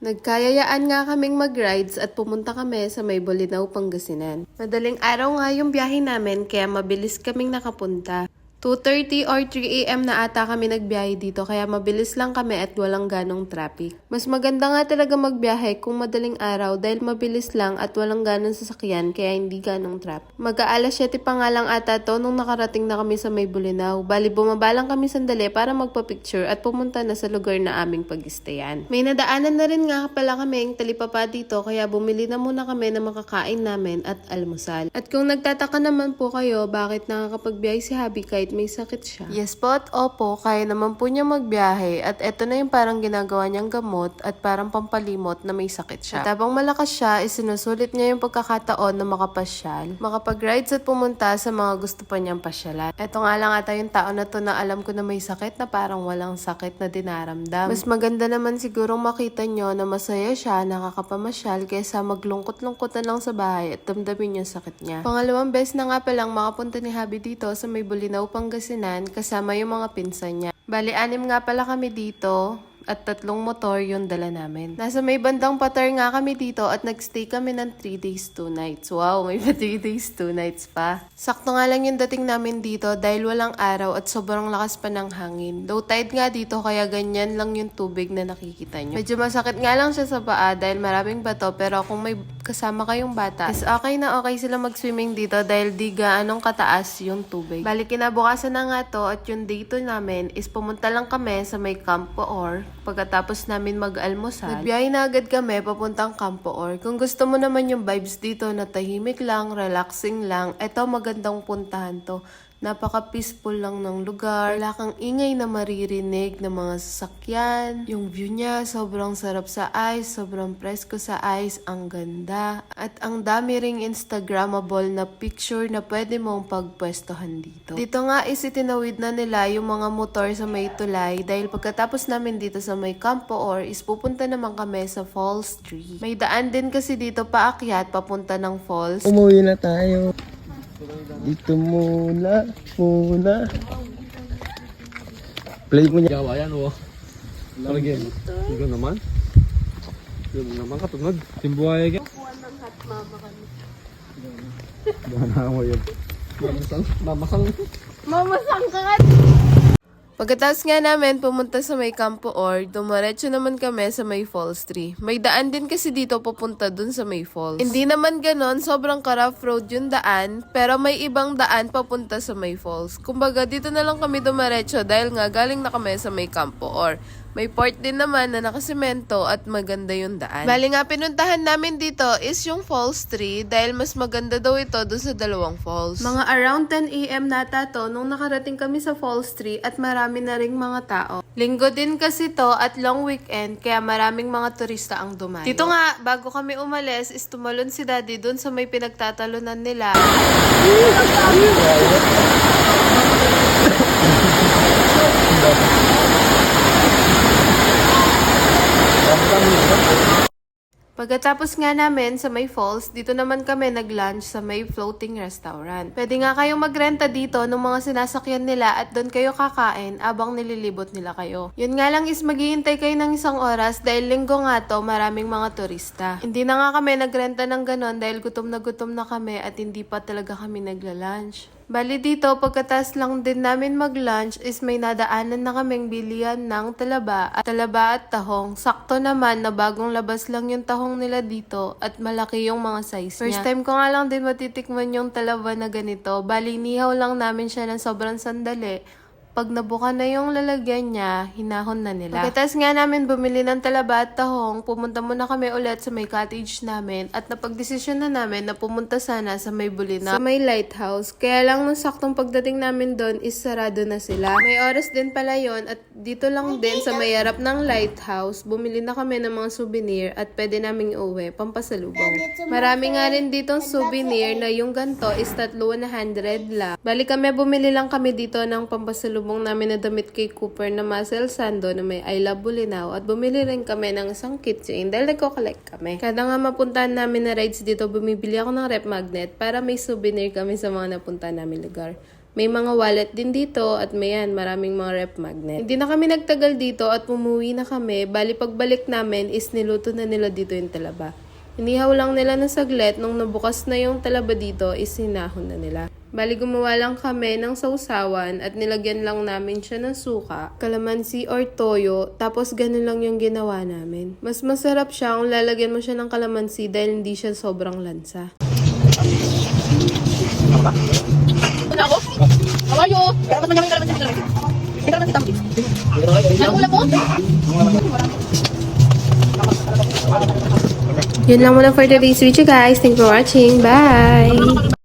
Nagkayayaan nga kaming mag-rides at pumunta kami sa may Bolinao, Pangasinan. Madaling araw nga yung biyahe namin kaya mabilis kaming nakapunta. 2:30 or 3 AM na ata kami nagbiyahe dito kaya mabilis lang kami at walang ganong traffic. Mas maganda nga talaga magbiyahe kung madaling araw dahil mabilis lang at walang ganong sasakyan kaya hindi ganong traffic. Mag-aalas 7 pa nga lang ata to nung nakarating na kami sa may Bolinao. Bali bumaba lang kami sandali para magpa-picture at pumunta na sa lugar na aming pag-stayan. May nadaanan na rin nga pala kaming talipapa dito kaya bumili na muna kami na makakain namin at almusal. At kung nagtataka naman po kayo bakit nakakapagbiyahe si Habi kahit may sakit siya. Yes po at opo, kaya naman po niya magbiyahe at eto na yung parang ginagawa niyang gamot at parang pampalimot na may sakit siya. At habang malakas siya, isinusulit niya yung pagkakataon na makapasyal, makapag-rides at pumunta sa mga gusto pa niyang pasyalan. Eto nga lang ata yung tao na to na alam ko na may sakit na parang walang sakit na dinaramdam. Mas maganda naman sigurong makita niyo na masaya siya, nakakapamasyal kaysa maglungkot-lungkot na lang sa bahay at damdamin yung sakit niya. Pangalawang beses na nga palang makapunta ni Habi dito sa may Bolinao, Pangasinan kasama yung mga pinsan niya. Bali, 6 nga pala kami dito at 3 motor yung dala namin. Nasa may bandang Patar nga kami dito at nagstay kami ng 3 days, 2 nights. Wow, may 3 days, 2 nights pa. Sakto nga lang yung dating namin dito dahil walang araw at sobrang lakas pa ng hangin. Low tide nga dito kaya ganyan lang yung tubig na nakikita nyo. Medyo masakit nga lang siya sa paa dahil maraming bato pero kung may kasama kayong bata, is okay na okay sila mag-swimming dito dahil di gaanong kataas yung tubig. Bali, kinabukasan na nga to at yung day 2 namin is pumunta lang kami sa may Camp Poor. Pagkatapos namin mag-almusal, nagbiyahe na agad kami papuntang Camp Poor. Kung gusto mo naman yung vibes dito na tahimik lang, relaxing lang, eto magandang puntahan to. Napaka-peaceful lang ng lugar. Wala kang ingay na maririnig ng mga sasakyan. Yung view niya, sobrang sarap sa eyes, sobrang presko sa eyes, ang ganda. At ang dami ring Instagrammable na picture na pwede mong pagpwestohan dito. Dito nga is itinawid na nila yung mga motor sa may tulay dahil pagkatapos namin dito sa may Camp Poor is pupunta naman kami sa Falls 3. May daan din kasi dito paakyat papunta ng falls. Umuwi na tayo. Dito muna. Play mo niya. Jawa yan, oh. Lagi. Ito naman. Yun naman katungod. Timbuhay yan. Kuha ng hot mama kami. Gana mo yun. Mamasang. Mamasang ka ka! Pagkatapos nga namin pumunta sa may Camp Poor, dumiretso naman kami sa may Falls 3. May daan din kasi dito papunta dun sa may falls. Hindi naman ganon, sobrang ka-rough road yung daan, pero may ibang daan papunta sa may falls. Kumbaga dito na lang kami dumiretso dahil nga galing na kami sa may Camp Poor. May part din naman na nakasemento at maganda yung daan. Bali nga pinuntahan namin dito is yung Falls 3 dahil mas maganda daw ito doon sa 2 falls. Mga around 10 AM nata to nung nakarating kami sa Falls 3 at marami na ring mga tao. Linggo din kasi to at long weekend kaya maraming mga turista ang dumayo. Dito nga, bago kami umalis is tumalon si Daddy doon sa may pinagtatalunan nila. Pagkatapos nga namin sa may falls, dito naman kami nag-lunch sa may floating restaurant. Pwede nga kayong magrenta dito ng mga sinasakyan nila at doon kayo kakain abang nililibot nila kayo. Yun nga lang is maghihintay kayo ng 1 oras dahil linggo nga to maraming mga turista. Hindi na nga kami nagrenta ng ganon dahil gutom na kami at hindi pa talaga kami nagla-lunch. Bali dito, pagkatas lang din namin mag-lunch is may nadaanan na kaming bilihan ng talaba at tahong. Sakto naman na bagong labas lang yung tahong nila dito at malaki yung mga size niya. First time ko nga lang din matitikman yung talaba na ganito. Bali, nihaw lang namin siya ng sobrang sandali. Pag nabuka na yung lalagyan niya, hinahon na nila. Pagkatapos nga namin bumili ng talaba at tahong, pumunta muna kami ulit sa may cottage namin at napagdesisyon na namin na pumunta sana sa may Bolinao, sa may lighthouse. Kaya lang nung saktong pagdating namin doon is sarado na sila. May oras din pala yon at dito lang din sa may harap ng lighthouse, bumili na kami ng mga souvenir at pwede naming uwi, pampasalubong. Marami nga rin ditong souvenir na yung ganto is 300 lang. Bali kami bumili lang kami dito ng pampasalubong namin na damit kay Cooper na muscle sando na may I Love Bolinao at bumili rin kami ng isang keychain dahil nagko-collect kami. Kada nga mapuntahan namin na rides dito, bumibili ako ng rep magnet para may souvenir kami sa mga napuntahan namin lugar. May mga wallet din dito at maraming mga rep magnet. Hindi na kami nagtagal dito at umuwi na kami. Bali pagbalik namin is niluto na nila dito yung talaba. Inihaw lang nila na saglit, nung nabukas na yung talaba dito is sinahon na nila. Bali gumawa lang kami ng sausawan at nilagyan lang namin siya ng suka, kalamansi or toyo, tapos ganun lang yung ginawa namin. Mas masarap siya kung lalagyan mo siya ng kalamansi dahil hindi siya sobrang lansa. Wala ako? How are you? Dapat man namin kalamansi. Kalamansi tampi. Ano ulam mo? Yun lang muna for today's video guys. Thanks for watching. Bye!